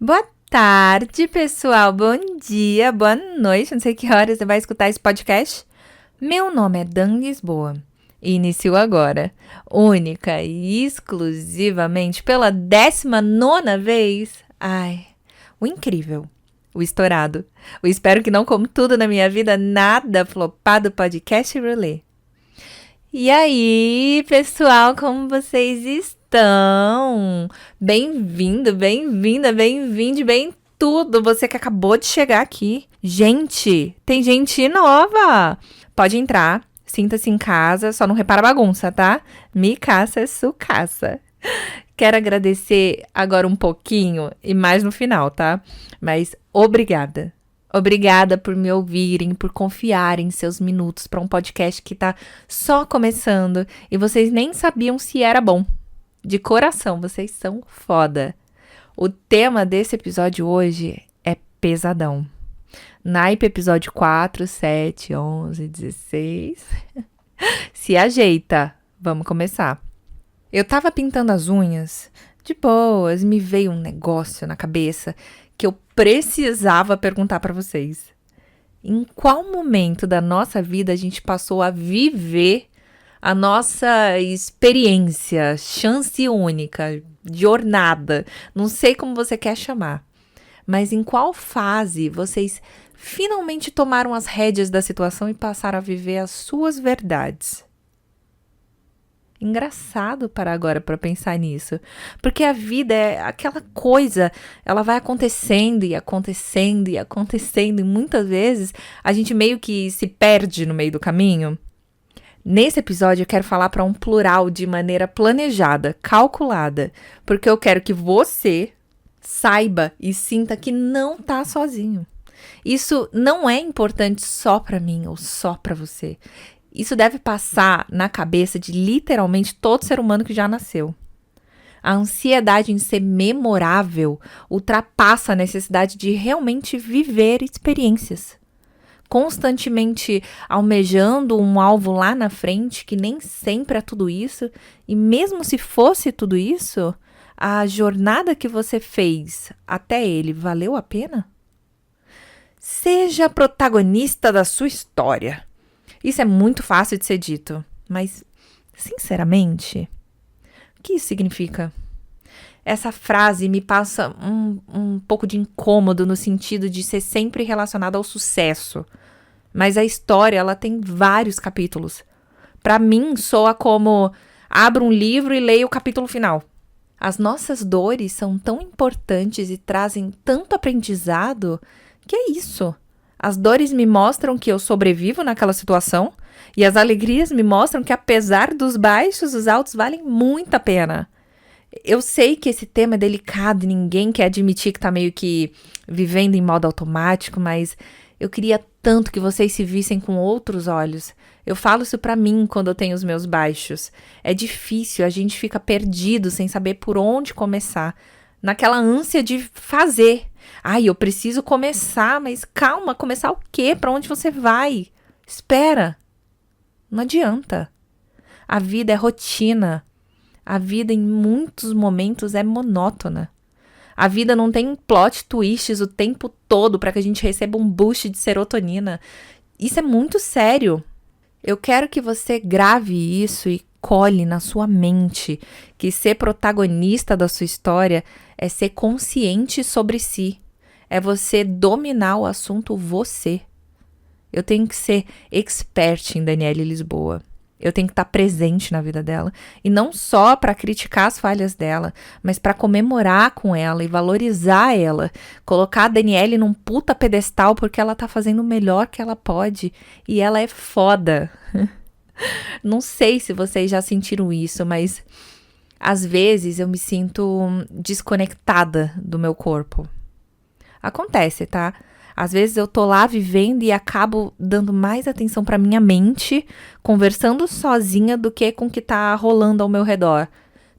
Boa tarde, pessoal. Bom dia, boa noite. Não sei que horas você vai escutar esse podcast. Meu nome é Dan Lisboa e inicio agora, única e exclusivamente pela 19ª vez. O incrível, o estourado, o espero que não como tudo na minha vida, nada flopado podcast rolê. E aí, pessoal, como vocês estão? Bem-vindo, bem-vinda, bem-vinde, bem tudo. Você que acabou de chegar aqui. Gente, tem gente nova. Pode entrar, sinta-se em casa, só não repara bagunça, tá? Me caça é sucaça. Quero agradecer agora um pouquinho e mais no final, tá? Mas obrigada. Obrigada por me ouvirem, por confiarem seus minutos para um podcast que tá só começando e vocês nem sabiam se era bom. De coração, vocês são foda. O tema desse episódio hoje é pesadão. Naipe episódio 4, 7, 11, 16. Se ajeita, vamos começar. Eu tava pintando as unhas, de boas, me veio um negócio na cabeça que eu precisava perguntar para vocês. Em qual momento da nossa vida a gente passou a viver a nossa experiência, chance única, jornada, não sei como você quer chamar, mas em qual fase vocês finalmente tomaram as rédeas da situação e passaram a viver as suas verdades? Engraçado parar agora para pensar nisso, porque a vida é aquela coisa, ela vai acontecendo e acontecendo e acontecendo e muitas vezes a gente meio que se perde no meio do caminho. Nesse episódio eu quero falar para um plural de maneira planejada, calculada, porque eu quero que você saiba e sinta que não tá sozinho. Isso não é importante só para mim ou só para você. Isso deve passar na cabeça de literalmente todo ser humano que já nasceu. A ansiedade em ser memorável ultrapassa a necessidade de realmente viver experiências. Constantemente almejando um alvo lá na frente, que nem sempre é tudo isso, e mesmo se fosse tudo isso, a jornada que você fez até ele valeu a pena? Seja protagonista da sua história. Isso é muito fácil de ser dito, mas, sinceramente, o que isso significa? Essa frase me passa um pouco de incômodo no sentido de ser sempre relacionada ao sucesso. Mas a história, ela tem vários capítulos. Para mim, soa como abro um livro e leio o capítulo final. As nossas dores são tão importantes e trazem tanto aprendizado que é isso. As dores me mostram que eu sobrevivo naquela situação e as alegrias me mostram que, apesar dos baixos, os altos valem muito a pena. Eu sei que esse tema é delicado e ninguém quer admitir que tá meio que vivendo em modo automático, mas eu queria tanto que vocês se vissem com outros olhos. Eu falo isso pra mim quando eu tenho os meus baixos. É difícil, a gente fica perdido sem saber por onde começar. Naquela ânsia de fazer. Eu preciso começar, mas calma, começar o quê? Pra onde você vai? Espera. Não adianta. A vida é rotina. A vida, em muitos momentos, é monótona. A vida não tem plot twists o tempo todo para que a gente receba um boost de serotonina. Isso é muito sério. Eu quero que você grave isso e colhe na sua mente que ser protagonista da sua história é ser consciente sobre si. É você dominar o assunto você. Eu tenho que ser expert em Daniele Lisboa. Eu tenho que estar presente na vida dela. E não só para criticar as falhas dela, mas para comemorar com ela e valorizar ela. Colocar a Daniele num puta pedestal porque ela tá fazendo o melhor que ela pode. E ela é foda. Não sei se vocês já sentiram isso, mas às vezes eu me sinto desconectada do meu corpo. Acontece, tá? Às vezes eu tô lá vivendo e acabo dando mais atenção pra minha mente, conversando sozinha do que com o que tá rolando ao meu redor.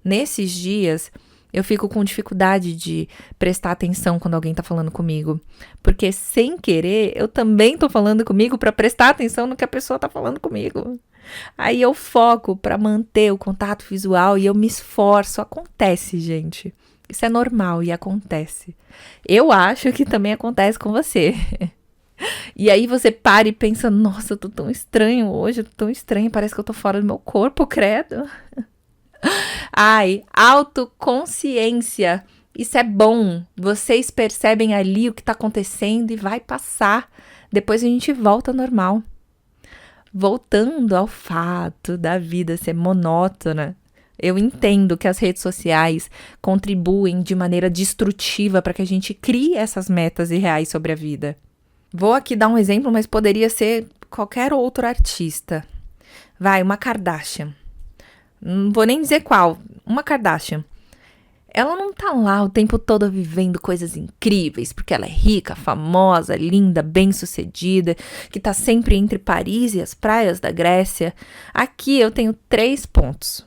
Nesses dias, eu fico com dificuldade de prestar atenção quando alguém tá falando comigo. Porque, sem querer, eu também tô falando comigo pra prestar atenção no que a pessoa tá falando comigo. Aí eu foco pra manter o contato visual e eu me esforço. Acontece, gente. Isso é normal e acontece. Eu acho que também acontece com você. E aí você para e pensa, nossa, eu tô tão estranho hoje, eu tô tão estranho, parece que eu tô fora do meu corpo, credo. Ai, autoconsciência. Isso é bom. Vocês percebem ali o que tá acontecendo e vai passar. Depois a gente volta ao normal. Voltando ao fato da vida ser monótona, eu entendo que as redes sociais contribuem de maneira destrutiva para que a gente crie essas metas irreais sobre a vida. Vou aqui dar um exemplo, mas poderia ser qualquer outro artista. Vai, uma Kardashian. Não vou nem dizer qual. Uma Kardashian. Ela não tá lá o tempo todo vivendo coisas incríveis, porque ela é rica, famosa, linda, bem-sucedida, que tá sempre entre Paris e as praias da Grécia. Aqui eu tenho 3 pontos.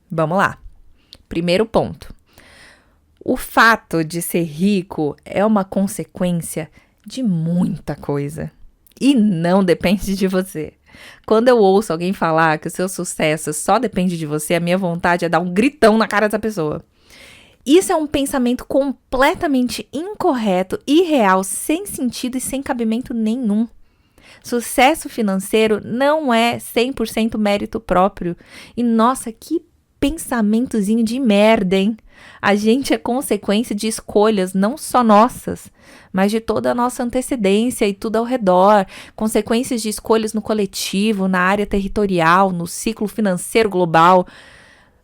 Vamos lá. Primeiro ponto. O fato de ser rico é uma consequência de muita coisa. E não depende de você. Quando eu ouço alguém falar que o seu sucesso só depende de você, a minha vontade é dar um gritão na cara dessa pessoa. Isso é um pensamento completamente incorreto, irreal, sem sentido e sem cabimento nenhum. Sucesso financeiro não é 100% mérito próprio. E nossa, que pensamentozinho de merda, hein? A gente é consequência de escolhas não só nossas, mas de toda a nossa antecedência e tudo ao redor, consequências de escolhas no coletivo, na área territorial, no ciclo financeiro global.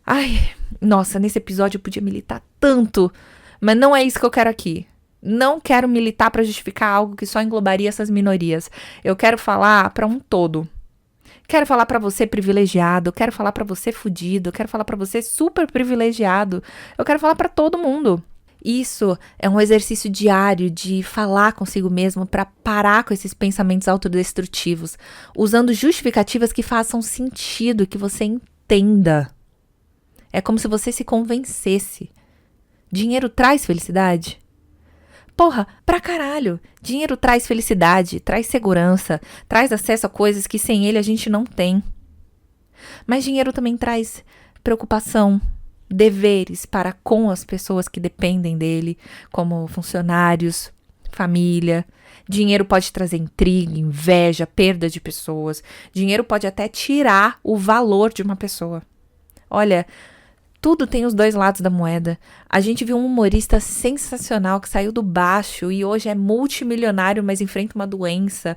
Ai, nossa, nesse episódio eu podia militar tanto, mas não é isso que eu quero aqui. Não quero militar para justificar algo que só englobaria essas minorias. Eu quero falar para um todo. Quero falar para você privilegiado, quero falar para você fudido, quero falar para você super privilegiado. Eu quero falar para todo mundo. Isso é um exercício diário de falar consigo mesmo para parar com esses pensamentos autodestrutivos, usando justificativas que façam sentido, que você entenda. É como se você se convencesse. Dinheiro traz felicidade? Porra, pra caralho. Dinheiro traz felicidade, traz segurança, traz acesso a coisas que sem ele a gente não tem. Mas dinheiro também traz preocupação, deveres para com as pessoas que dependem dele, como funcionários, família. Dinheiro pode trazer intriga, inveja, perda de pessoas. Dinheiro pode até tirar o valor de uma pessoa. Olha, tudo tem os dois lados da moeda. A gente viu um humorista sensacional que saiu do baixo e hoje é multimilionário, mas enfrenta uma doença,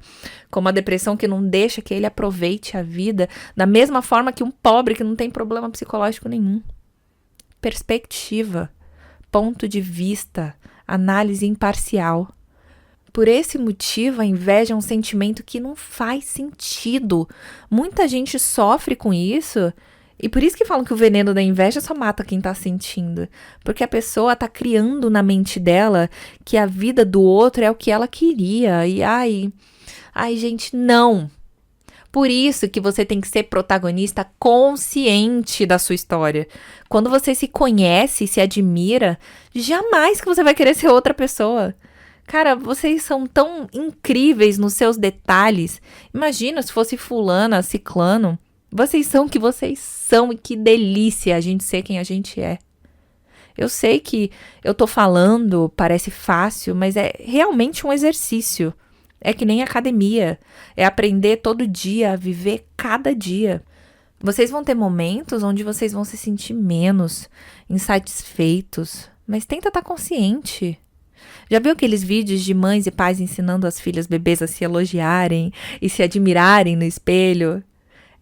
como a depressão que não deixa que ele aproveite a vida, da mesma forma que um pobre que não tem problema psicológico nenhum. Perspectiva, ponto de vista, análise imparcial. Por esse motivo, a inveja é um sentimento que não faz sentido. Muita gente sofre com isso. E por isso que falam que o veneno da inveja só mata quem tá sentindo. Porque a pessoa tá criando na mente dela que a vida do outro é o que ela queria. E ai, gente, não. Por isso que você tem que ser protagonista consciente da sua história. Quando você se conhece e se admira, jamais que você vai querer ser outra pessoa. Cara, vocês são tão incríveis nos seus detalhes. Imagina se fosse fulana, ciclano. Vocês são o que vocês são e que delícia a gente ser quem a gente é. Eu sei que eu tô falando, parece fácil, mas é realmente um exercício. É que nem academia. É aprender todo dia a viver cada dia. Vocês vão ter momentos onde vocês vão se sentir menos insatisfeitos, mas tenta estar consciente. Já viu aqueles vídeos de mães e pais ensinando as filhas bebês a se elogiarem e se admirarem no espelho?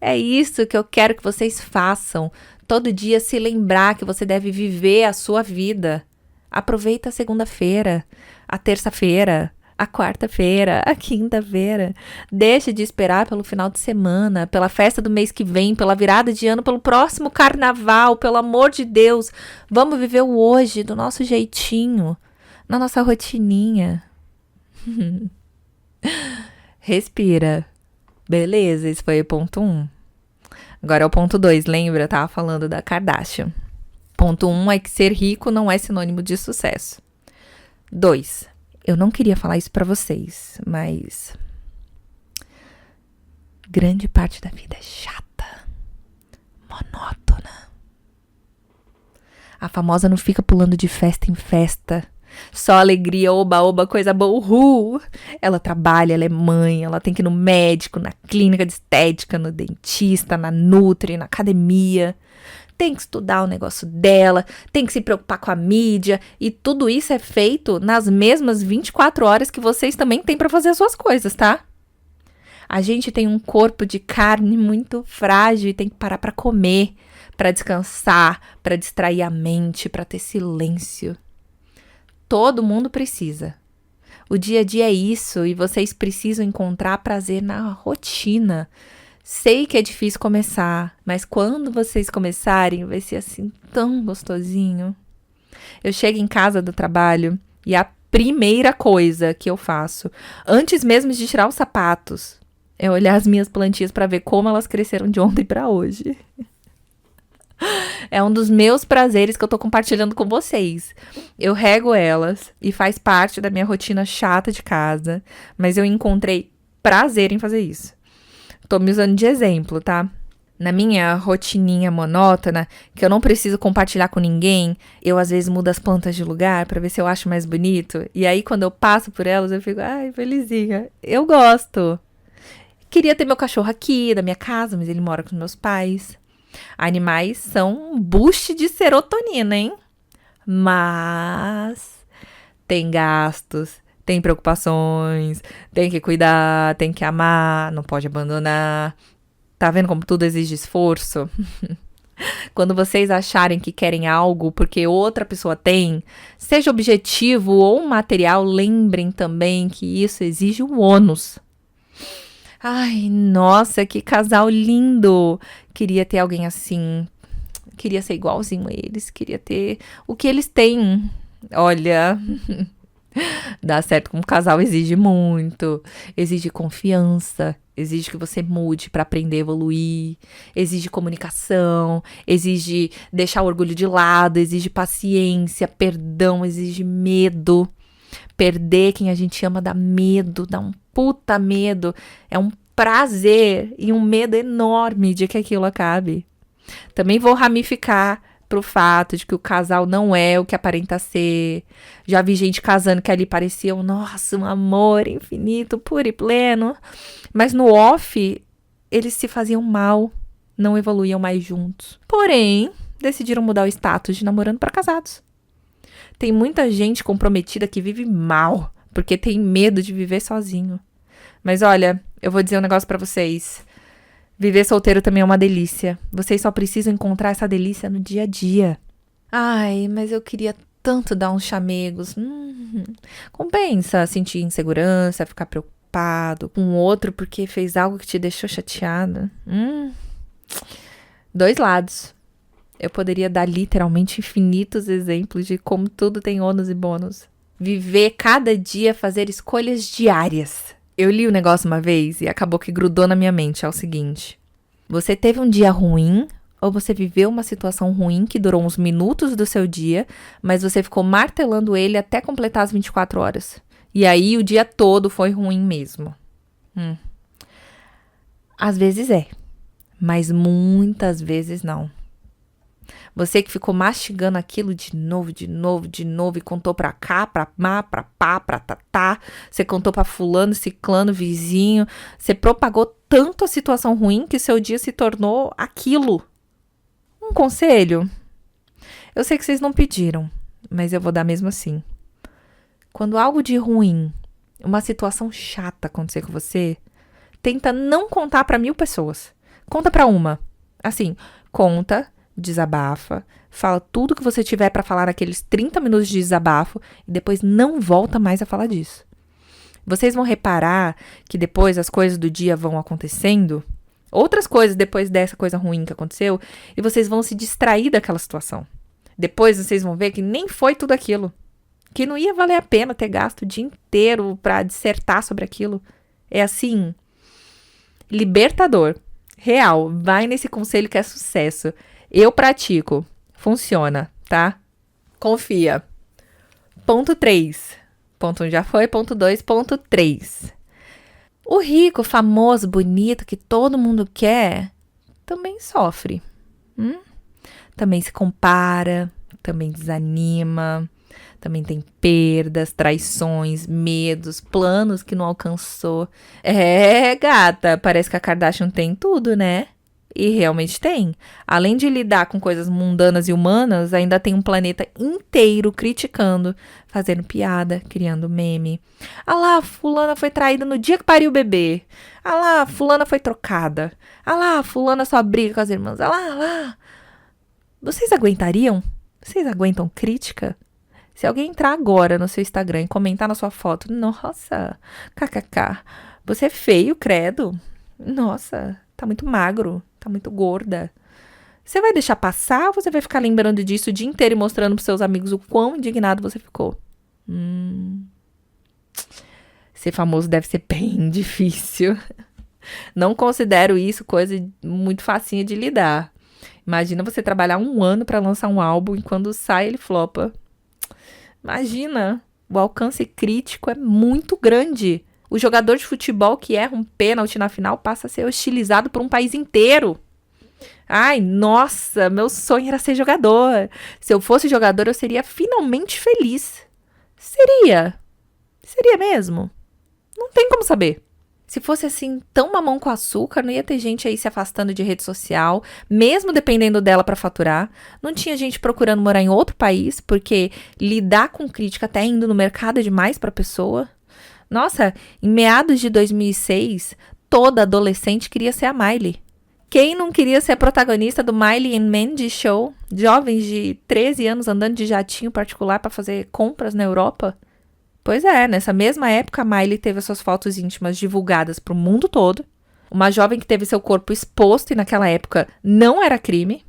É isso que eu quero que vocês façam. Todo dia se lembrar que você deve viver a sua vida. Aproveita a segunda-feira, a terça-feira, a quarta-feira, a quinta-feira. Deixa de esperar pelo final de semana, pela festa do mês que vem, pela virada de ano, pelo próximo carnaval, pelo amor de Deus. Vamos viver o hoje do nosso jeitinho, na nossa rotininha. Respira. Beleza, esse foi o ponto 1. Agora é o ponto 2, lembra? Eu tava falando da Kardashian. Ponto 1 é que ser rico não é sinônimo de sucesso. 2, eu não queria falar isso pra vocês, mas grande parte da vida é chata, monótona. A famosa não fica pulando de festa em festa. Só alegria, oba, oba, coisa boa, uhul. Ela trabalha, ela é mãe, ela tem que ir no médico, na clínica de estética, no dentista, na Nutri, na academia. Tem que estudar o negócio dela, tem que se preocupar com a mídia. E tudo isso é feito nas mesmas 24 horas que vocês também têm para fazer as suas coisas, tá? A gente tem um corpo de carne muito frágil e tem que parar para comer, para descansar, para distrair a mente, para ter silêncio. Todo mundo precisa. O dia a dia é isso e vocês precisam encontrar prazer na rotina. Sei que é difícil começar, mas quando vocês começarem vai ser assim tão gostosinho. Eu chego em casa do trabalho e a primeira coisa que eu faço, antes mesmo de tirar os sapatos, é olhar as minhas plantinhas para ver como elas cresceram de ontem para hoje. É um dos meus prazeres que eu tô compartilhando com vocês. Eu rego elas e faz parte da minha rotina chata de casa, mas eu encontrei prazer em fazer isso. Tô me usando de exemplo, tá? Na minha rotininha monótona, que eu não preciso compartilhar com ninguém, eu às vezes mudo as plantas de lugar pra ver se eu acho mais bonito. E aí quando eu passo por elas, eu fico, ai, felizinha. Eu gosto. Queria ter meu cachorro aqui, da minha casa, mas ele mora com os meus pais. Animais são um boost de serotonina, hein? Mas tem gastos, tem preocupações, tem que cuidar, tem que amar, não pode abandonar. Tá vendo como tudo exige esforço? Quando vocês acharem que querem algo porque outra pessoa tem, seja objetivo ou material, lembrem também que isso exige um ônus. Ai, nossa, que casal lindo! Queria ter alguém assim. Queria ser igualzinho a eles. Queria ter o que eles têm. Olha, dar certo com um casal exige muito. Exige confiança. Exige que você mude para aprender a evoluir. Exige comunicação. Exige deixar o orgulho de lado. Exige paciência, perdão. Exige medo. Perder quem a gente ama dá medo, dá um puta medo. É um prazer e um medo enorme de que aquilo acabe. Também vou ramificar pro fato de que o casal não é o que aparenta ser. Já vi gente casando que ali parecia nossa, um amor infinito, puro e pleno. Mas no off, eles se faziam mal, não evoluíam mais juntos. Porém, decidiram mudar o status de namorando para casados. Tem muita gente comprometida que vive mal, porque tem medo de viver sozinho. Mas olha, eu vou dizer um negócio pra vocês. Viver solteiro também é uma delícia. Vocês só precisam encontrar essa delícia no dia a dia. Ai, mas eu queria tanto dar uns chamegos. Compensa sentir insegurança, ficar preocupado com o outro porque fez algo que te deixou chateada. Dois lados. Eu poderia dar literalmente infinitos exemplos de como tudo tem ônus e bônus. Viver cada dia, fazer escolhas diárias. Eu li o negócio uma vez e acabou que grudou na minha mente. É o seguinte. Você teve um dia ruim ou você viveu uma situação ruim que durou uns minutos do seu dia, mas você ficou martelando ele até completar as 24 horas. E aí o dia todo foi ruim mesmo. Às vezes é, mas muitas vezes não. Você que ficou mastigando aquilo de novo e contou pra cá, pra lá, pra pá, pra tatá. Você contou pra fulano, ciclano, vizinho. Você propagou tanto a situação ruim que seu dia se tornou aquilo. Um conselho? Eu sei que vocês não pediram, mas eu vou dar mesmo assim. Quando algo de ruim, uma situação chata acontecer com você, tenta não contar pra 1000 pessoas. Conta pra uma. Assim, conta, desabafa, fala tudo que você tiver pra falar naqueles 30 minutos de desabafo e depois não volta mais a falar disso. Vocês vão reparar que depois as coisas do dia vão acontecendo, outras coisas depois dessa coisa ruim que aconteceu, e vocês vão se distrair daquela situação. Depois vocês vão ver que nem foi tudo aquilo, que não ia valer a pena ter gasto o dia inteiro pra dissertar sobre aquilo. É assim, libertador, real, vai nesse conselho que é sucesso. Eu pratico. Funciona, tá? Confia. Ponto 3. Ponto 1 já foi. Ponto 2. Ponto 3. O rico, famoso, bonito, que todo mundo quer, também sofre. Também se compara, também desanima, também tem perdas, traições, medos, planos que não alcançou. É, gata, parece que a Kardashian tem tudo, né? E realmente tem. Além de lidar com coisas mundanas e humanas, ainda tem um planeta inteiro criticando, fazendo piada, criando meme. Ah lá, fulana foi traída no dia que pariu o bebê. Ah lá, fulana foi trocada. Ah lá, fulana só briga com as irmãs. Ah lá. Vocês aguentariam? Vocês aguentam crítica? Se alguém entrar agora no seu Instagram e comentar na sua foto, nossa, kkk, você é feio, credo. Nossa, tá muito magro, tá muito gorda. Você vai deixar passar ou você vai ficar lembrando disso o dia inteiro e mostrando pros seus amigos o quão indignado você ficou? Ser famoso deve ser bem difícil. Não considero isso coisa muito facinha de lidar. Imagina você trabalhar 1 ano pra lançar um álbum e quando sai ele flopa. Imagina, o alcance crítico é muito grande. O jogador de futebol que erra um pênalti na final passa a ser hostilizado por um país inteiro. Ai, nossa, meu sonho era ser jogador. Se eu fosse jogador, eu seria finalmente feliz. Seria. Seria mesmo. Não tem como saber. Se fosse assim, tão mamão com açúcar, não ia ter gente aí se afastando de rede social, mesmo dependendo dela para faturar. Não tinha gente procurando morar em outro país, porque lidar com crítica até indo no mercado é demais para pessoa. Nossa, em meados de 2006, toda adolescente queria ser a Miley. Quem não queria ser a protagonista do Miley and Mandy Show? Jovens de 13 anos andando de jatinho particular para fazer compras na Europa? Pois é, nessa mesma época a Miley teve as suas fotos íntimas divulgadas para o mundo todo. Uma jovem que teve seu corpo exposto e naquela época não era crime.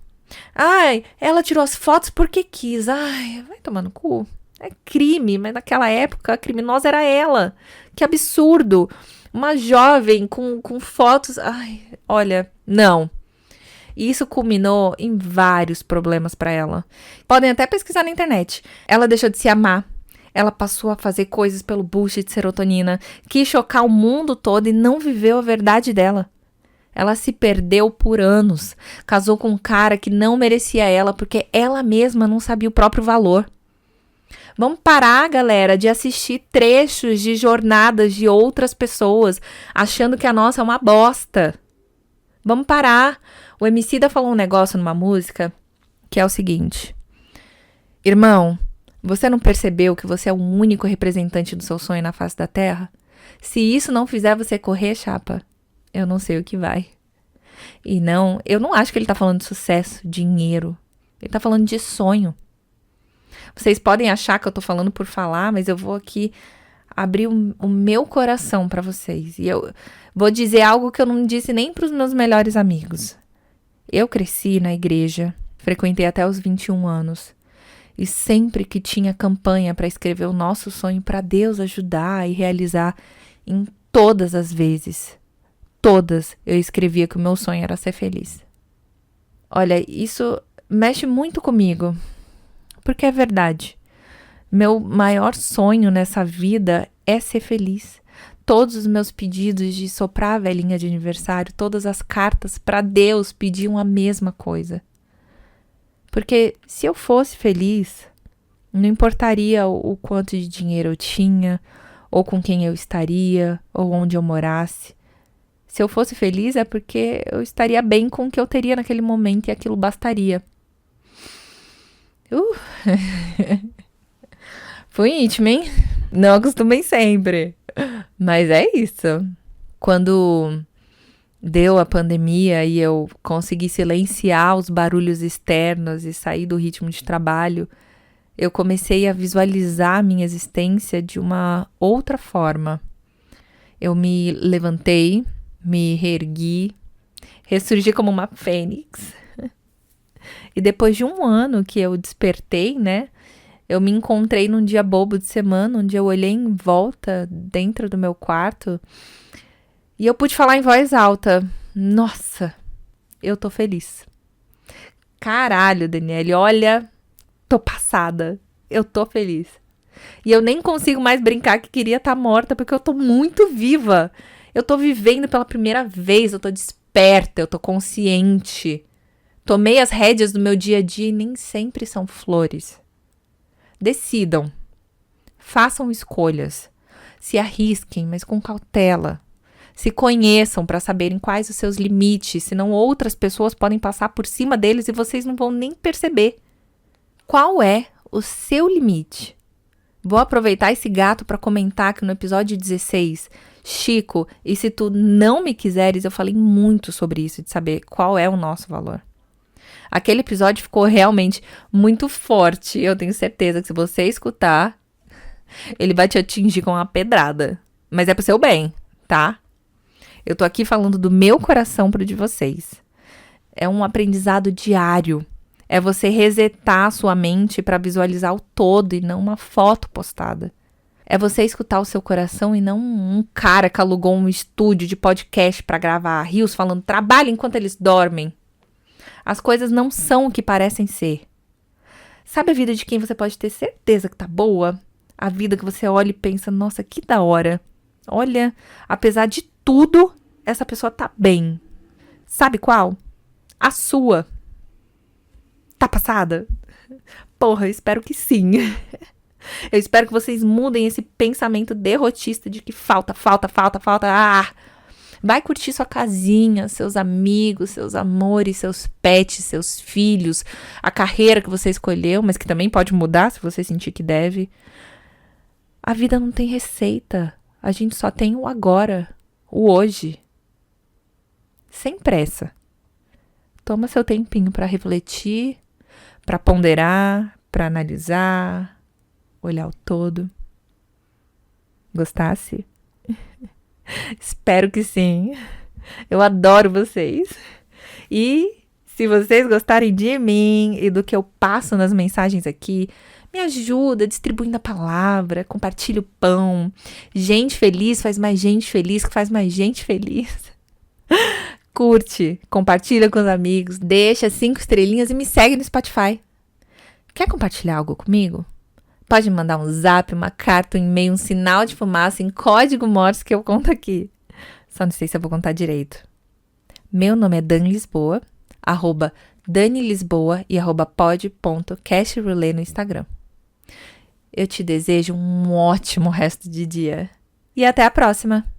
Ai, ela tirou as fotos porque quis. Ai, vai tomar no cu. É crime, mas naquela época a criminosa era ela. Que absurdo. Uma jovem com fotos. Ai, olha, não. E isso culminou em vários problemas para ela. Podem até pesquisar na internet. Ela deixou de se amar. Ela passou a fazer coisas pelo boost de serotonina, quis chocar o mundo todo e não viveu a verdade dela. Ela se perdeu por anos, casou com um cara que não merecia ela porque ela mesma não sabia o próprio valor. Vamos parar, galera, de assistir trechos de jornadas de outras pessoas, achando que a nossa é uma bosta. Vamos parar. O Emicida falou um negócio numa música que é o seguinte: irmão, você não percebeu que você é o único representante do seu sonho na face da Terra? Se isso não fizer você correr, chapa, eu não sei o que vai. E não, eu não acho que ele tá falando de sucesso, dinheiro. Ele tá falando de sonho. Vocês podem achar que eu tô falando por falar, mas eu vou aqui abrir o meu coração pra vocês. E eu vou dizer algo que eu não disse nem pros meus melhores amigos. Eu cresci na igreja, frequentei até os 21 anos. E sempre que tinha campanha para escrever o nosso sonho para Deus ajudar e realizar, em todas as vezes, todas, eu escrevia que o meu sonho era ser feliz. Olha, isso mexe muito comigo, porque é verdade. Meu maior sonho nessa vida é ser feliz. Todos os meus pedidos de soprar a velhinha de aniversário, todas as cartas para Deus pediam a mesma coisa. Porque se eu fosse feliz, não importaria o quanto de dinheiro eu tinha, ou com quem eu estaria, ou onde eu morasse. Se eu fosse feliz é porque eu estaria bem com o que eu teria naquele momento e aquilo bastaria. Foi íntimo, hein? Não acostumem sempre. Mas é isso. Quando deu a pandemia e eu consegui silenciar os barulhos externos e sair do ritmo de trabalho, eu comecei a visualizar a minha existência de uma outra forma. Eu me levantei, me reergui, ressurgi como uma fênix. E depois de 1 ano que eu despertei, né? Eu me encontrei num dia bobo de semana, onde eu olhei em volta, dentro do meu quarto, e eu pude falar em voz alta: nossa, eu tô feliz. Caralho, Daniele, olha, tô passada. Eu tô feliz. E eu nem consigo mais brincar que queria estar morta, porque eu tô muito viva. Eu tô vivendo pela primeira vez, eu tô desperta, eu tô consciente. Tomei as rédeas do meu dia a dia e nem sempre são flores. Decidam. Façam escolhas. Se arrisquem, mas com cautela. Se conheçam para saberem quais os seus limites, senão outras pessoas podem passar por cima deles e vocês não vão nem perceber. Qual é o seu limite? Vou aproveitar esse gato para comentar que no episódio 16, Chico, e se tu não me quiseres, eu falei muito sobre isso, de saber qual é o nosso valor. Aquele episódio ficou realmente muito forte. Eu tenho certeza que se você escutar, ele vai te atingir com uma pedrada. Mas é pro seu bem, tá? Eu tô aqui falando do meu coração pro de vocês. É um aprendizado diário. É você resetar a sua mente para visualizar o todo e não uma foto postada. É você escutar o seu coração e não um cara que alugou um estúdio de podcast para gravar rios falando trabalho enquanto eles dormem. As coisas não são o que parecem ser. Sabe a vida de quem você pode ter certeza que tá boa? A vida que você olha e pensa, nossa, que da hora. Olha, apesar de tudo, essa pessoa tá bem. Sabe qual? A sua. Tá passada? Porra, eu espero que sim. Eu espero que vocês mudem esse pensamento derrotista de que falta. Vai curtir sua casinha, seus amigos, seus amores, seus pets, seus filhos, a carreira que você escolheu, mas que também pode mudar se você sentir que deve. A vida não tem receita. A gente só tem o agora, o hoje. Sem pressa. Toma seu tempinho para refletir, para ponderar, para analisar, olhar o todo. Gostasse? Espero que sim. Eu adoro vocês. E se vocês gostarem de mim e do que eu passo nas mensagens aqui, me ajuda distribuindo a palavra, compartilha o pão. Gente feliz faz mais gente feliz, que faz mais gente feliz. Curte, compartilha com os amigos, deixa 5 estrelinhas e me segue no Spotify. Quer compartilhar algo comigo? Pode me mandar um zap, uma carta, um e-mail, um sinal de fumaça em código Morse que eu conto aqui. Só não sei se eu vou contar direito. Meu nome é Dani Lisboa, @DaniLisboa e @pod.castrelay no Instagram. Eu te desejo um ótimo resto de dia. E até a próxima!